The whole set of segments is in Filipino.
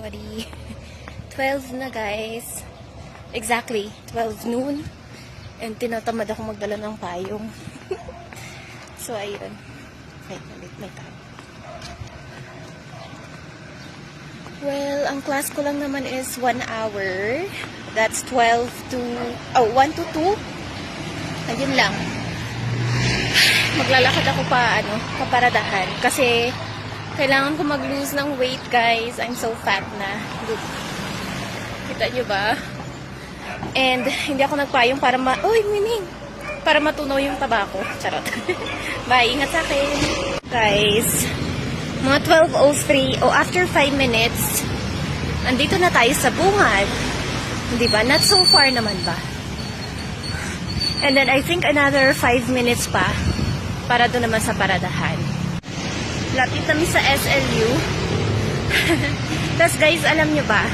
already 12 na guys. Exactly, 12 noon. And tinatamad ako magdala ng payong. So, ayun. Wait, may tao. Well, ang class ko lang naman is 1 hour. That's 1 to 2. Ayun lang. Maglalakad ako paparadahan. Kasi, kailangan ko mag-lose ng weight, guys. I'm so fat na. Look. Kita nyo ba? And, hindi ako nagpayong para para matunaw yung tabako. Charot. Bye. Ingat sa akin. Guys, mga 12:03 o after 5 minutes, andito na tayo sa bungad. Di ba? Not so far naman ba? And then, I think another 5 minutes pa para doon naman sa paradahan. Lapit kami sa SLU. Tapos guys, alam nyo ba?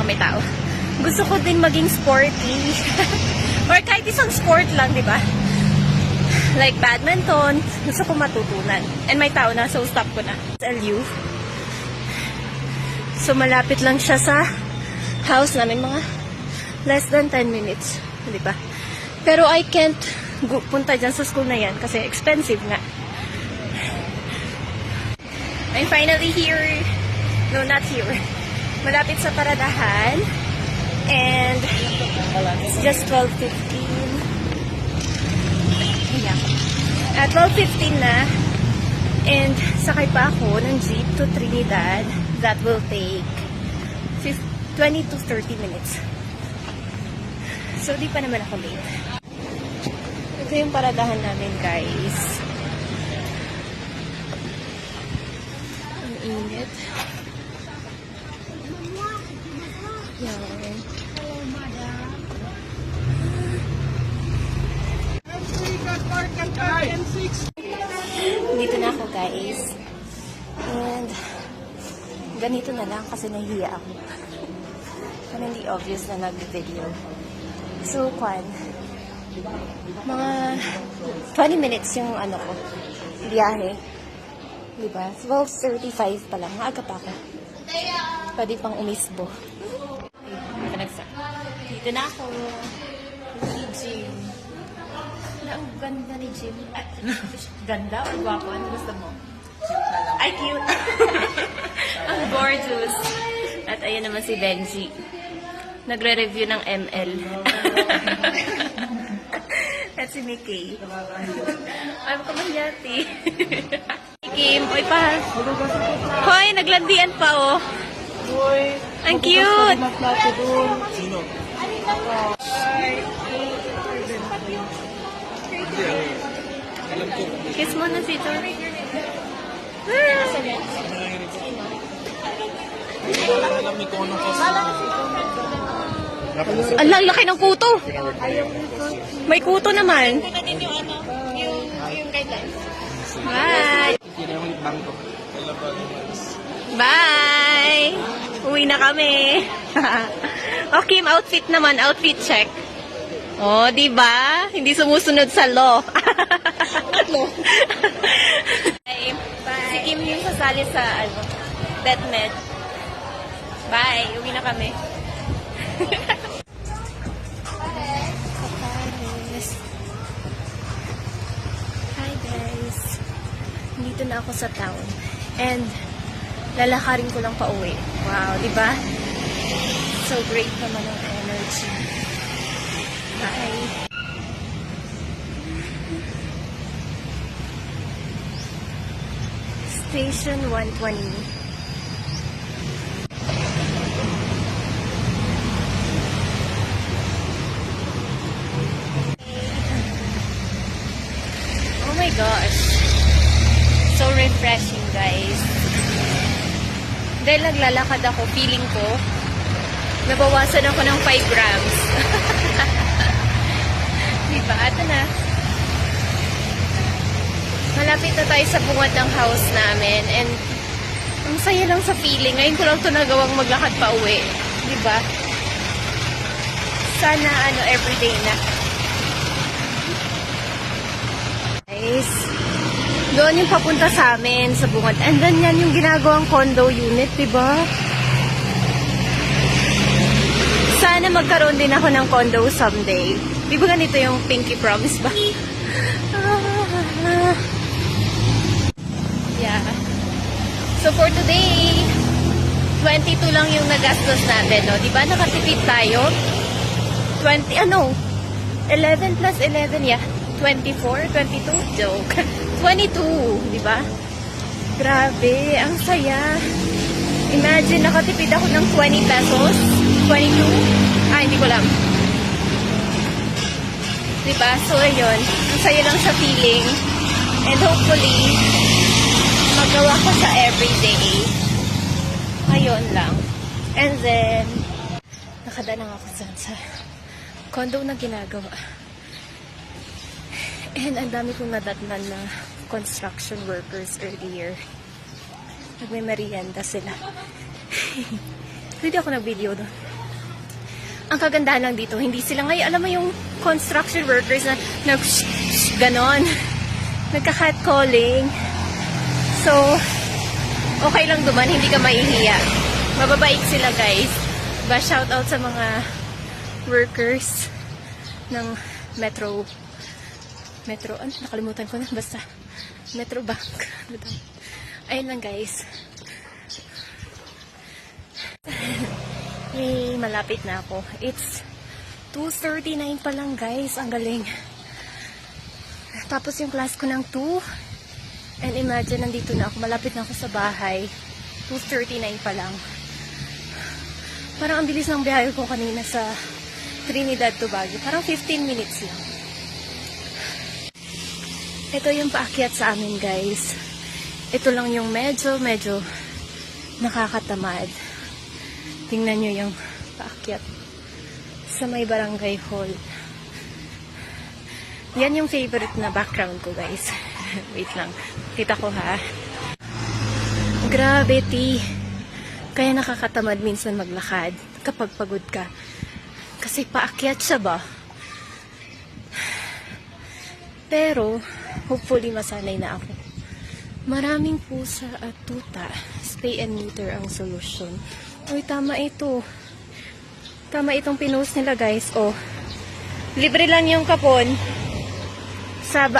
May tao. Gusto ko din maging sporty. Or kahit isang sport lang, di ba? Like badminton. Gusto ko matutunan. And may tao na, so stop ko na. SLU. So malapit lang siya sa house namin. Mga less than 10 minutes. Di ba? Pero I can't punta dyan sa school na yan kasi expensive nga. I'm finally here. No, not here. Malapit sa paradahan. And it's just 12:15. At 12:15 na. And sakay pa ako ng jeep to Trinidad. That will take 20 to 30 minutes. So, di pa naman ako late. Ito yung paradahan namin, guys. Init. Yan. Hello, madam. Dito na ako, guys. And ganito na lang kasi nahihiya ako. Kasi hindi obvious na nag-video. So, mga 20 minutes yung ko, biyahe. Diba? 12:35 pa lang. Maaga pa ako. Pwede pang umisbo. Dito na ako. Si Jim. Ang ganda ni Jim. Ganda o guwapo? Ano gusto mo? Ay, cute. Ang gorgeous. At ayan naman si Benji. Nagre-review ng ML. At si Mickey. Ay, makamangyati. Kim, oy pa. Hoy, naglandian pa, oh. Hoy. Ang cute. Sino? Kiss mo na si Tor. Alam ni Kono ko sa... Ang laki ng kuto. May kuto naman. Yung guidelines. Bye. Bye. Uwi na kami. Okay, outfit naman. Outfit check. Oh, di ba? Hindi sumusunod sa law. Bye. Si Kim yung sasali sa DepMed. Bye. Uwi na kami. Hi guys. Dito na ako sa town. And lalakarin ko lang pa uwi. Wow, di ba? So great naman ang energy. Bye. Station 120. Oh my gosh. So refreshing, guys. Dahil naglalakad ako, feeling ko, nabawasan ako ng 5 grams. Diba? Ito na. Malapit na tayo sa bungad ng house namin. And, ang saya lang sa feeling. Ngayon ko lang ito nagawang maglakad pa uwi. Diba? Sana, everyday na. Guys, doon yung papunta sa amin, sa bungad. And then yan yung ginagawang condo unit, diba? Sana magkaroon din ako ng condo someday. Di ba ganito yung Pinky Promise ba? Yeah. So for today, 22 lang yung nagastos natin, no? Di ba nakatipid tayo? 11 plus 11, yeah. 24, 22, joke. 22, di ba? Grabe, ang saya. Imagine, nakatipid ako ng 20 pesos. 22? Ah, hindi ko alam. Di ba? So, ayun. Ang saya lang sa feeling. And hopefully, magawa ko siya everyday. Ayun lang. And then, nakadanang ako dyan sa condo na ginagawa. And ang dami kong nadatnan na construction workers earlier. Nagme-merienda sila. Hindi ako nag-video doon. Ang kagandahan lang dito, hindi sila ngayon, alam mo yung construction workers na ganon. Nagka-catcalling. So, okay lang duman, hindi ka mahihiya. Mababait sila, guys. Ba, shout out sa mga workers ng Metro, nakalimutan ko na, basta Metro Bank. Ayun lang, guys. Malapit na ako. It's 2:39 pa lang, guys. Ang galing. Tapos yung class ko ng 2. And imagine, nandito na ako. Malapit na ako sa bahay. 2:39 pa lang. Parang ang bilis ng biyahe ko kanina sa Trinidad to Baguio. Parang 15 minutes lang. Ito yung paakyat sa amin, guys. Ito lang yung medyo nakakatamad. Tingnan nyo yung paakyat sa may barangay hall. Yan yung favorite na background ko, guys. Wait lang. Kita ko, ha. Grabe, kaya nakakatamad minsan maglakad kapag pagod ka. Kasi paakyat siya ba? Pero, hopefully masanay na ako. Maraming pusa at tuta. Spay and neuter ang solusyon. Uy, tama ito. Tama itong pinost nila, guys. Oh. Libre lang yung kapon. Saan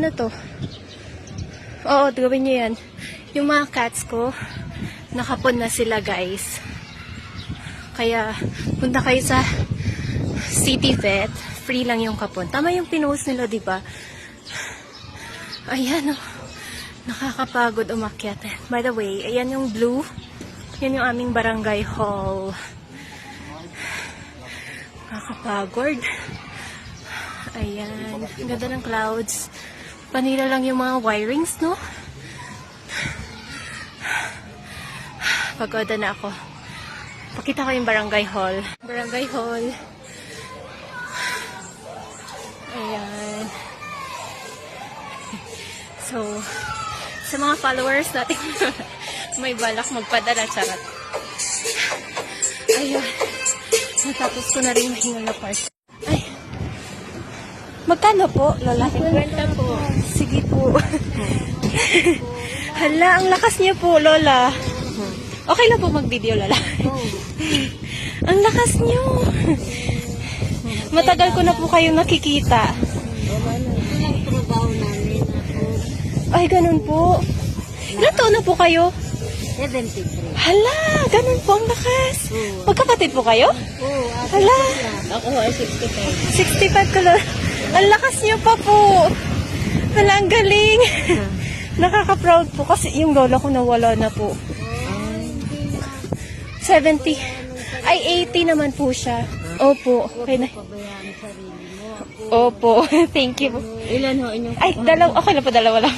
na to? Oo, gawin nyo yan. Yung mga cats ko, nakapon na sila, guys. Kaya, punta kayo sa City Vet. Free lang yung kapon. Tama yung pinost nila, diba? Ayan, oh. Nakakapagod umakyat. By the way, ayan yung blue. Yan yung aming barangay hall. Nakakapagod. Ayan. Ang ganda ng clouds. Panila lang yung mga wirings, no? Pagoda na ako. Pakita ko yung barangay hall. Barangay hall. Ayan. So, sa mga followers natin, may balak magpadala, charot. Ayun. Natapos ko na rin mahinga na part. Ay. Magkano po, Lola? 50 po. Sige po. Hala, ang lakas niyo po, Lola. Okay lang po mag-video, Lola. Ang lakas niyo. Matagal ko na po kayong nakikita. Ay, ganun po. Ilan taon na po kayo? 73. Hala, ganun po ang lakas. Magkapatid po kayo? Oo, Hala, ako ay 65. 65 ka lang. Ang lakas niyo pa po. Hala, ang galing. Nakaka-proud po kasi yung lola ko nawala na po. 70. Ay, 80 naman po siya. Opo. Okay na. Pabayaan sarili mo. Opo. Thank you. Ilan ho inyong Ay, okay na po, dalawa lang.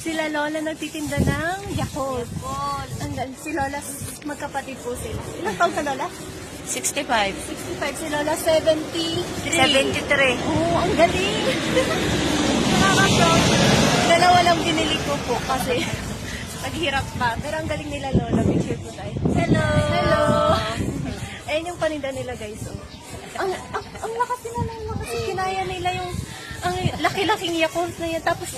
Sila Lola nagtitinda ng Yakult. Si Lola, magkapatid po sila. Ilang taon ka, Lola? 65. 65. Si Lola, 73. 73. Oo, ang galing. Nakaka-proud. Dalawa lang binili ko po kasi naghirap pa. Pero ang galing nila, Lola. Picture po tayo. Hello. Hello. Ayun yung paninda nila, guys. Oh. Ang lakas nila ng lakas. Kinaya nila yung Ang laki-laking Yakult na yan. Tapos,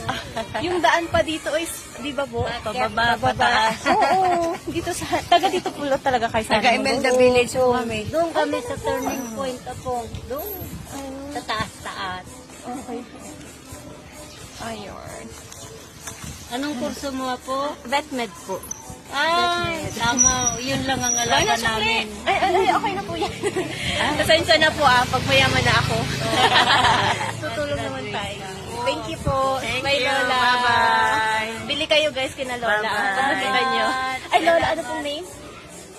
yung daan pa dito is, di ba po? Pababa, pataas. Oo, dito sa, taga dito po talaga kayo sa Taga Imelda Village po kami. Doon kami sa turning point po. Doon. Sa taas-taas. Okay. Ayun. Anong kurso mo po? Vetmed po. Ay, tama. Yun lang ang alaga namin. Ay, okay na po yan. Pasensya na po pag mayaman na ako. Tutulong naman tayo. Thank you po. Thank Bye, you. Lola. Bye-bye. Bili kayo guys kina Lola. Bye-bye. Pag nakita nyo. Ay, Lola, ano pong name?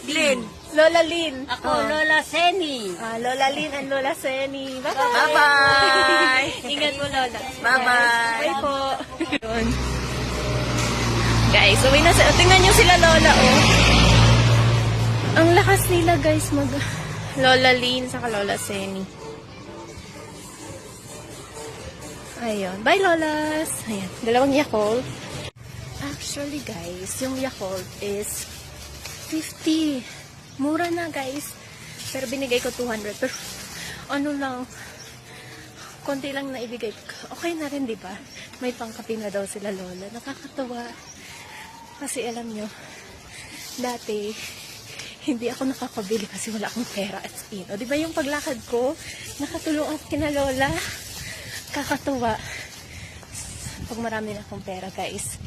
Lynn. Lola Lynn. Ako, Lola Seni. Lola Lynn and Lola Seni. Bye-bye. Bye-bye. Ingat po, Lola. Bye-bye. Bye po. Yun. Guys, uwi na sila. Tingnan nyo sila, Lola, oh. Ang lakas nila, guys, mag... Lola Lynn, saka Lola Seni. Ayun. Bye, Lolas. Ayan. Dalawang Yakult. Actually, guys, yung Yakult is 50. Mura na, guys. Pero binigay ko 200. Pero, ano lang, konti lang na ibigay ko. Okay na rin, di ba? May pangkape na daw sila, Lola. Nakakatawa. Kasi alam nyo, dati, hindi ako nakakabili kasi wala akong pera at ino. Di ba yung paglakad ko, nakatulong ako kina Lola. Kakatuwa. Pag marami na akong pera, guys,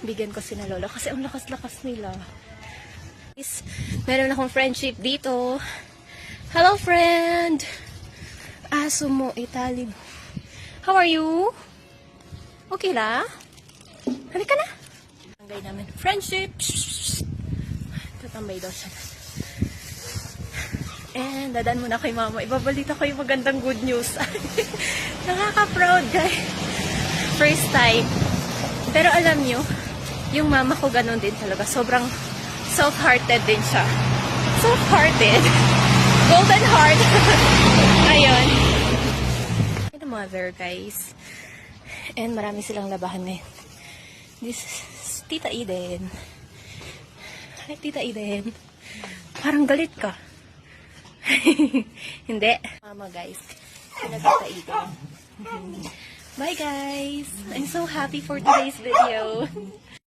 bigyan ko sina Lola kasi ang lakas-lakas nila. Guys, meron akong friendship dito. Hello, friend! Aso mo, Itali. How are you? Okay la? Halika na. Tanggay namin. Friendship! Tatambay daw siya. And dadaan muna kay mama. Ibabalita ko yung magandang good news. Nakaka-proud, guys. First time. Pero alam nyo, yung mama ko ganun din talaga. Sobrang soft-hearted din siya. Soft-hearted. Golden heart. Ayun. The mother, guys. And marami silang labahan ngayon. This is Tita Eden. Hi, Tita Eden. Parang galit ka. Hindi. Mama, guys. Sila Tita Eden. Bye, guys. I'm so happy for today's video.